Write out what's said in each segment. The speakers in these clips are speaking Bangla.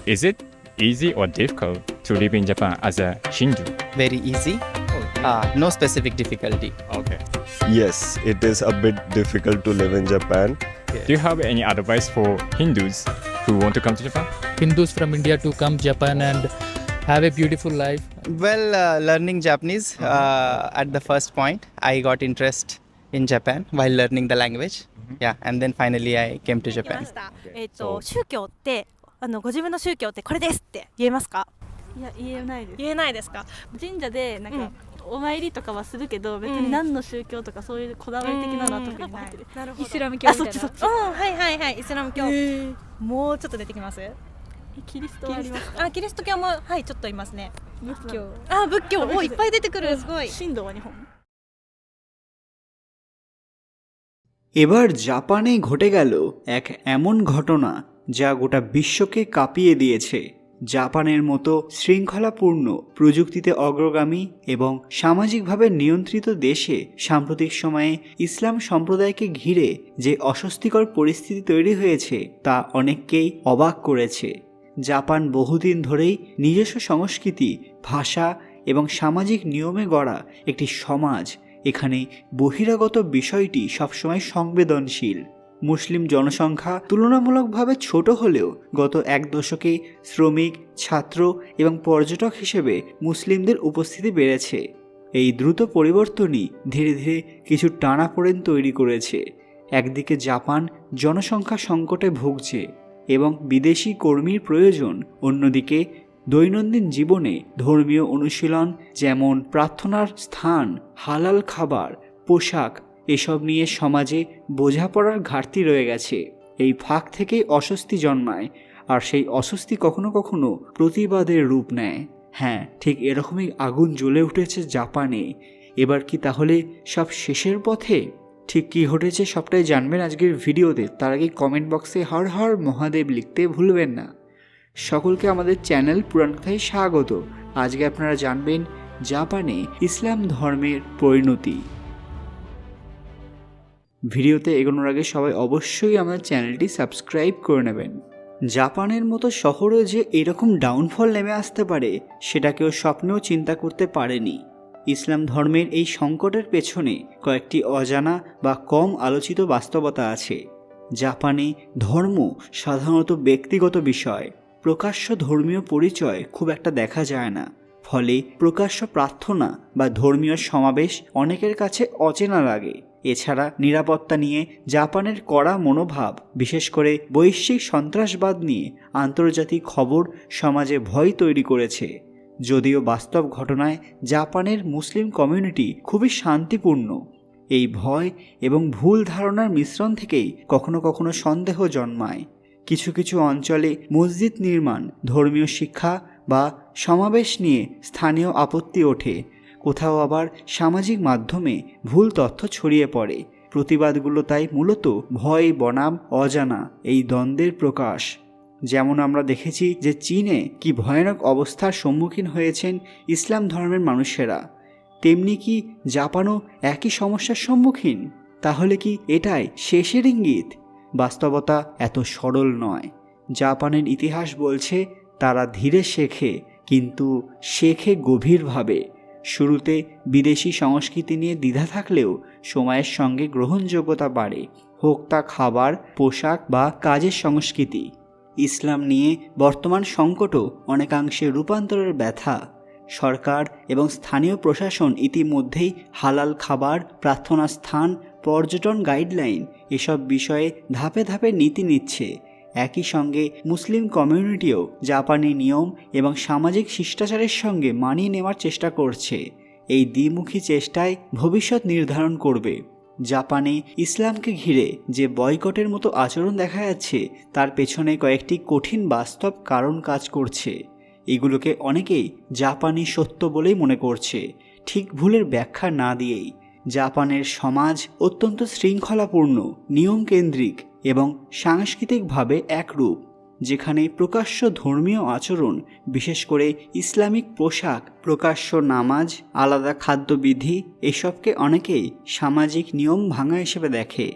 is it easy or difficult to live in Japan as a Hindu? Very easy. No specific difficulty. Okay. Yes, it is a bit difficult to live in Japan. Do you have any advice for Hindus who want to come to Japan? Hindus from India to come Japan and have a beautiful life. Well, learning Japanese at the first point, I got interest in Japan while learning the language. Yeah, and then finally I came to 聞き Japan. ました。宗教ってご自分の宗教ってこれですって言えますか？いや、言えないです。言えないですか？神社でなんか、お参りとかはするけど、別に何の宗教とかそういうこだわり的なのは特にない。なるほど。イスラム教みたいな。そっち。はいはいはい。イスラム教。もうちょっと出てきます？キリストはありますか？キリスト教もはいちょっといますね。仏教。仏教いっぱい出てくるすごい。神道は日本。এবার জাপানে ঘটে গেল এক এমন ঘটনা যা গোটা বিশ্বকে কাঁপিয়ে দিয়েছে। জাপানের মতো শৃঙ্খলাপূর্ণ, প্রযুক্তিতে অগ্রগামী এবং সামাজিকভাবে নিয়ন্ত্রিত দেশে সাম্প্রতিক সময়ে ইসলাম সম্প্রদায়কে ঘিরে যে অস্বস্তিকর পরিস্থিতি তৈরি হয়েছে তা অনেককেই অবাক করেছে। জাপান বহুদিন ধরেই নিজস্ব সংস্কৃতি, ভাষা এবং সামাজিক নিয়মে গড়া একটি সমাজ। এখানে বহিরাগত বিষয়টি সবসময় সংবেদনশীল। মুসলিম জনসংখ্যা তুলনামূলকভাবে ছোট হলেও গত এক দশকে শ্রমিক, ছাত্র এবং পর্যটক হিসেবে মুসলিমদের উপস্থিতি বেড়েছে। এই দ্রুত পরিবর্তনই ধীরে ধীরে কিছু টানাপোড়েন তৈরি করেছে। একদিকে জাপান জনসংখ্যা সংকটে ভুগছে এবং বিদেশি কর্মীর প্রয়োজন, অন্যদিকে দৈনন্দিন জীবনে ধর্মীয় অনুশীলন যেমন প্রার্থনার স্থান, হালাল খাবার, পোশাক এসব নিয়ে সমাজে বোঝাপড়ার ঘাটতি রয়ে গেছে। এই ফাঁক থেকেই অস্বস্তি জন্মায়, আর সেই অস্বস্তি কখনো কখনো প্রতিবাদের রূপ নেয়। হ্যাঁ, ঠিক এরকমই আগুন জ্বলে উঠেছে জাপানে। এবার কি তাহলে সব শেষের পথে? ঠিক কী ঘটেছে সবটাই জানবেন আজকের ভিডিওতে। তার আগে কমেন্ট বক্সে হর হর মহাদেব লিখতে ভুলবেন না। সকলকে আমাদের চ্যানেল পুরাণ কথায় স্বাগত। আজকে আপনারা জানবেন জাপানে ইসলাম ধর্মের পরিণতি। ভিডিওতে এগোনোর আগে সবাই অবশ্যই আমাদের চ্যানেলটি সাবস্ক্রাইব করে নেবেন। জাপানের মতো শহরেও যে এরকম ডাউনফল নেমে আসতে পারে সেটা কেউ স্বপ্নেও চিন্তা করতে পারেনি। ইসলাম ধর্মের এই সংকটের পেছনে কয়েকটি অজানা বা কম আলোচিত বাস্তবতা আছে। জাপানে ধর্ম সাধারণত ব্যক্তিগত বিষয়, প্রকাশ্য ধর্মীয় পরিচয় খুব একটা দেখা যায় না। ফলে প্রকাশ্য প্রার্থনা বা ধর্মীয় সমাবেশ অনেকের কাছে অচেনা লাগে। এছাড়া নিরাপত্তা নিয়ে জাপানের কড়া মনোভাব, বিশেষ করে বৈশ্বিক সন্ত্রাসবাদ নিয়ে আন্তর্জাতিক খবর সমাজে ভয় তৈরি করেছে। যদিও বাস্তব ঘটনায় জাপানের মুসলিম কমিউনিটি খুবই শান্তিপূর্ণ। এই ভয় এবং ভুল ধারণার মিশ্রণ থেকেই কখনো কখনো সন্দেহ জন্মায়। কিছু কিছু অঞ্চলে মসজিদ নির্মাণ, ধর্মীয় শিক্ষা বা সমাবেশ নিয়ে স্থানীয় আপত্তি ওঠে। কোথাও আবার সামাজিক মাধ্যমে ভুল তথ্য ছড়িয়ে পড়ে। প্রতিবাদগুলো তাই মূলত ভয় বনাম অজানা এই দ্বন্দ্বের প্রকাশ। যেমন আমরা দেখেছি যে চীনে কি ভয়ানক অবস্থার সম্মুখীন হয়েছেন ইসলাম ধর্মের মানুষেরা, তেমনি কি জাপানও একই সমস্যার সম্মুখীন? তাহলে কি এটাই শেষের ইঙ্গিত? বাস্তবতা এত সরল নয়। জাপানের ইতিহাস বলছে তারা ধীরে শেখে, কিন্তু শেখে গভীরভাবে। শুরুতে বিদেশি সংস্কৃতি নিয়ে দ্বিধা থাকলেও সময়ের সঙ্গে গ্রহণযোগ্যতা বাড়ে, হোক তা খাবার, পোশাক বা কাজের সংস্কৃতি। ইসলাম নিয়ে বর্তমান সংকটও অনেকাংশে রূপান্তরের ব্যথা। সরকার এবং স্থানীয় প্রশাসন ইতিমধ্যেই হালাল খাবার, প্রার্থনা স্থান, পর্যটন গাইডলাইন এসব বিষয়ে ধাপে ধাপে নীতি নিচ্ছে। একই সঙ্গে মুসলিম কমিউনিটিও জাপানি নিয়ম এবং সামাজিক শিষ্টাচারের সঙ্গে মানিয়ে নেওয়ার চেষ্টা করছে। এই দ্বিমুখী চেষ্টায় ভবিষ্যৎ নির্ধারণ করবে। জাপানে ইসলামকে ঘিরে যে বয়কটের মতো আচরণ দেখা যাচ্ছে তার পেছনে কয়েকটি কঠিন বাস্তব কারণ কাজ করছে। এগুলোকে অনেকেই জাপানি সত্য বলেই মনে করছে, ঠিক ভুলের ব্যাখ্যা না দিয়েই। জাপানের সমাজ অত্যন্ত শৃঙ্খলাপূর্ণ, নিয়মকেন্দ্রিক এবং সাংস্কৃতিকভাবে একরূপ, যেখানে প্রকাশ্য ধর্মীয় আচরণ, বিশেষ করে ইসলামিক পোশাক, প্রকাশ্য নামাজ, আলাদা খাদ্যবিধি এসবকে অনেকেই সামাজিক নিয়ম ভাঙা হিসেবে দেখে।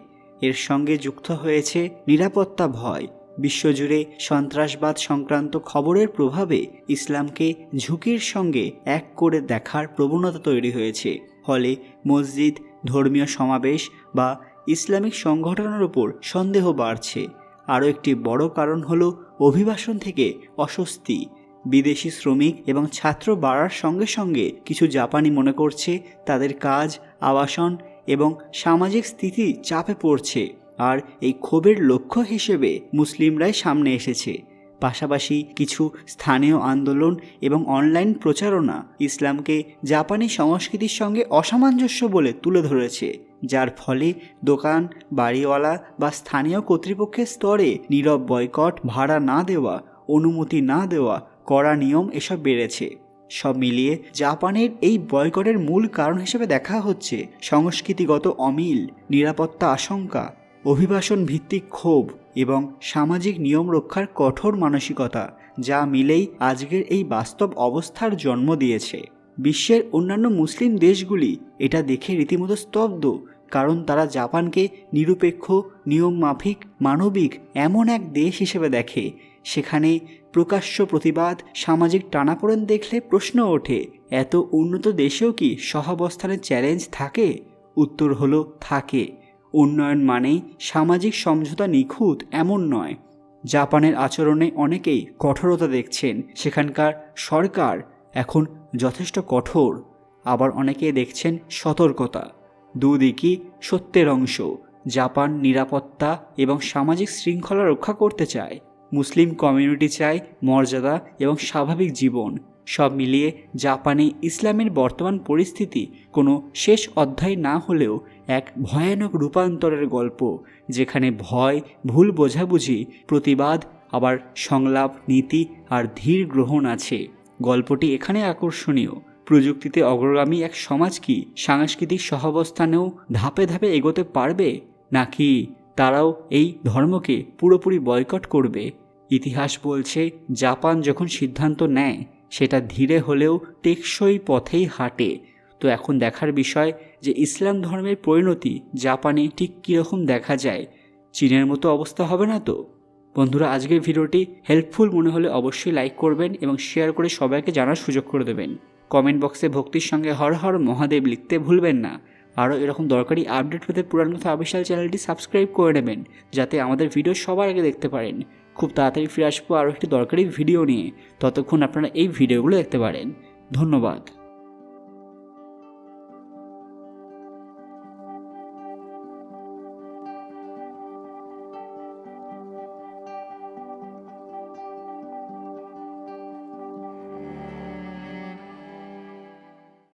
এর সঙ্গে যুক্ত হয়েছে নিরাপত্তা ভয়, বিশ্বজুড়ে সন্ত্রাসবাদ সংক্রান্ত খবরের প্রভাবে ইসলামকে ঝুঁকির সঙ্গে এক করে দেখার প্রবণতা তৈরি হয়েছে। ফলে মসজিদ, ধর্মীয় সমাবেশ বা ইসলামিক সংগঠনের উপর সন্দেহ বাড়ছে। আরও একটি বড় কারণ হলো অভিবাসন থেকে অস্বস্তি। বিদেশি শ্রমিক এবং ছাত্র বাড়ার সঙ্গে সঙ্গে কিছু জাপানি মনে করছে তাদের কাজ, আবাসন এবং সামাজিক স্থিতি চাপে পড়ছে, আর এই ক্ষোভের লক্ষ্য হিসেবে মুসলিমরাই সামনে এসেছে। পাশাপাশি কিছু স্থানীয় আন্দোলন এবং অনলাইন প্রচারণা ইসলামকে জাপানি সংস্কৃতির সঙ্গে অসামঞ্জস্য বলে তুলে ধরেছে, যার ফলে দোকান, বাড়িওয়ালা বা স্থানীয় কর্তৃপক্ষের স্তরে নীরব বয়কট, ভাড়া না দেওয়া, অনুমতি না দেওয়া, কড়া নিয়ম এসব বেড়েছে। সব মিলিয়ে জাপানের এই বয়কটের মূল কারণ হিসেবে দেখা হচ্ছে সংস্কৃতিগত অমিল, নিরাপত্তা আশঙ্কা, অভিবাসন ভিত্তিক ক্ষোভ এবং সামাজিক নিয়ম রক্ষার কঠোর মানসিকতা, যা মিলেই আজকের এই বাস্তব অবস্থার জন্ম দিয়েছে। বিশ্বের অন্যান্য মুসলিম দেশগুলি এটা দেখে রীতিমতো স্তব্ধ, কারণ তারা জাপানকে নিরপেক্ষ, নিয়মমাফিক, মানবিক এমন এক দেশ হিসেবে দেখে। সেখানে প্রকাশ্য প্রতিবাদ, সামাজিক টানাপোড়েন দেখলে প্রশ্ন ওঠে, এত উন্নত দেশেও কি সহাবস্থানের চ্যালেঞ্জ থাকে? উত্তর হলো থাকে। উন্নয়ন মানেই সামাজিক সমঝোতা নিখুঁত এমন নয়। জাপানের আচরণে অনেকেই কঠোরতা দেখছেন, সেখানকার সরকার এখন যথেষ্ট কঠোর, আবার অনেকে দেখছেন সতর্কতা। দুদিকই সত্যের অংশ। জাপান নিরাপত্তা এবং সামাজিক শৃঙ্খলা রক্ষা করতে চায়, মুসলিম কমিউনিটি চায় মর্যাদা এবং স্বাভাবিক জীবন। সব মিলিয়ে জাপানে ইসলামের বর্তমান পরিস্থিতি কোনো শেষ অধ্যায় না হলেও এক ভয়ানক রূপান্তরের গল্প, যেখানে ভয়, ভুল বোঝাবুঝি, প্রতিবাদ, আবার সংলাপ, নীতি আর ধীর গ্রহণ আছে। গল্পটি এখানে আকর্ষণীয়। প্রযুক্তিতে অগ্রগামী এক সমাজ কি সাংস্কৃতিক সহাবস্থানেও ধাপে ধাপে এগোতে পারবে, নাকি তারাও এই ধর্মকে পুরোপুরি বয়কট করবে? ইতিহাস বলছে জাপান যখন সিদ্ধান্ত নেয় সেটা ধীরে হলেও টেকসই পথেই হাঁটে। তো এখন দেখার বিষয় যে ইসলাম ধর্মের পরিণতি জাপানে ঠিক কীরকম দেখা যায়। চীনের মতো অবস্থা হবে না তো? বন্ধুরা, আজকের ভিডিওটি হেল্পফুল মনে হলে অবশ্যই লাইক করবেন এবং শেয়ার করে সবাইকে জানার সুযোগ করে দেবেন। কমেন্ট বক্সে ভক্তির সঙ্গে হর হর মহাদেব লিখতে ভুলবেন না। আরও এরকম দরকারি আপডেট পেতে পুরাণ কথা অফিসিয়াল চ্যানেলটি সাবস্ক্রাইব করে নেবেন, যাতে আমাদের ভিডিও সবার আগে দেখতে পারেন। খুব তাড়াতাড়ি ফিরে আসবো আরও একটি দরকারি ভিডিও নিয়ে। ততক্ষণ আপনারা এই ভিডিওগুলো দেখতে পারেন। ধন্যবাদ।